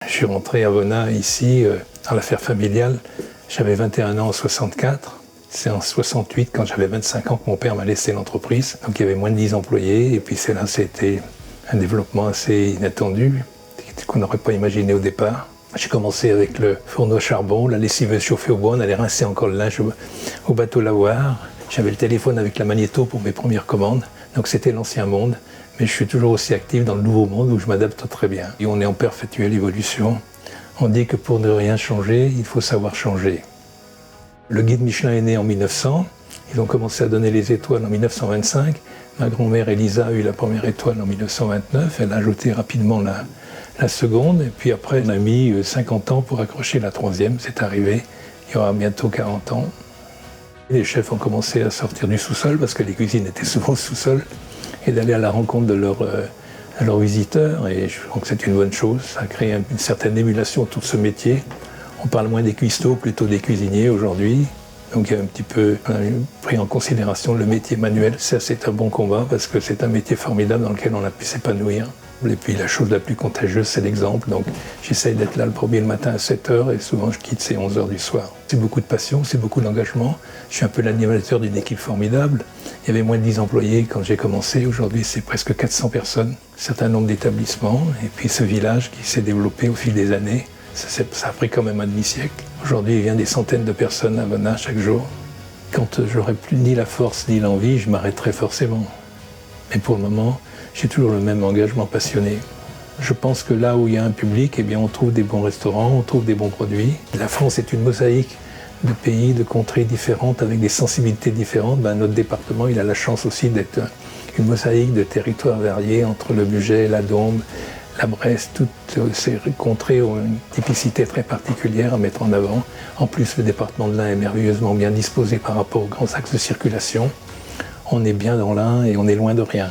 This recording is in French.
Je suis rentré à Vona, ici, dans l'affaire familiale. J'avais 21 ans en 64. C'est en 68, quand j'avais 25 ans, que mon père m'a laissé l'entreprise. Donc il y avait moins de 10 employés. Et puis c'est là, c'était un développement assez inattendu, qu'on n'aurait pas imaginé au départ. J'ai commencé avec le fourneau à charbon, la lessiveuse chauffée au bois, on allait rincer encore le linge au bateau lavoir. J'avais le téléphone avec la magnéto pour mes premières commandes. Donc c'était l'ancien monde. Mais je suis toujours aussi actif dans le nouveau monde où je m'adapte très bien. Et on est en perpétuelle évolution. On dit que pour ne rien changer, il faut savoir changer. Le guide Michelin est né en 1900. Ils ont commencé à donner les étoiles en 1925. Ma grand-mère Elisa a eu la première étoile en 1929. Elle a ajouté rapidement la seconde. Et puis après, on a mis 50 ans pour accrocher la troisième. C'est arrivé. Il y aura bientôt 40 ans. Les chefs ont commencé à sortir du sous-sol parce que les cuisines étaient souvent au sous-sol et d'aller à la rencontre de leurs visiteurs. Et je crois que c'est une bonne chose. Ça a créé une certaine émulation autour de ce métier. On parle moins des cuistots, plutôt des cuisiniers aujourd'hui. Donc il y a un petit peu pris en considération le métier manuel. Ça, c'est un bon combat parce que c'est un métier formidable dans lequel on a pu s'épanouir. Et puis la chose la plus contagieuse, c'est l'exemple. Donc j'essaye d'être là le premier le matin à 7h et souvent je quitte, c'est 11h du soir. C'est beaucoup de passion, c'est beaucoup d'engagement. Je suis un peu l'animateur d'une équipe formidable. Il y avait moins de 10 employés quand j'ai commencé. Aujourd'hui, c'est presque 400 personnes, un certain nombre d'établissements. Et puis ce village qui s'est développé au fil des années, ça a pris quand même un demi-siècle. Aujourd'hui, il vient des centaines de personnes à Vona chaque jour. Quand j'aurai plus ni la force ni l'envie, je m'arrêterai forcément. Mais pour le moment, j'ai toujours le même engagement passionné. Je pense que là où il y a un public, eh bien, on trouve des bons restaurants, on trouve des bons produits. La France est une mosaïque de pays, de contrées différentes, avec des sensibilités différentes. Notre département, il a la chance aussi d'être une mosaïque de territoires variés, entre le Bugey, la Dombes, la Bresse. Toutes ces contrées ont une typicité très particulière à mettre en avant. En plus, le département de l'Ain est merveilleusement bien disposé par rapport aux grands axes de circulation. On est bien dans l'Ain et on est loin de rien.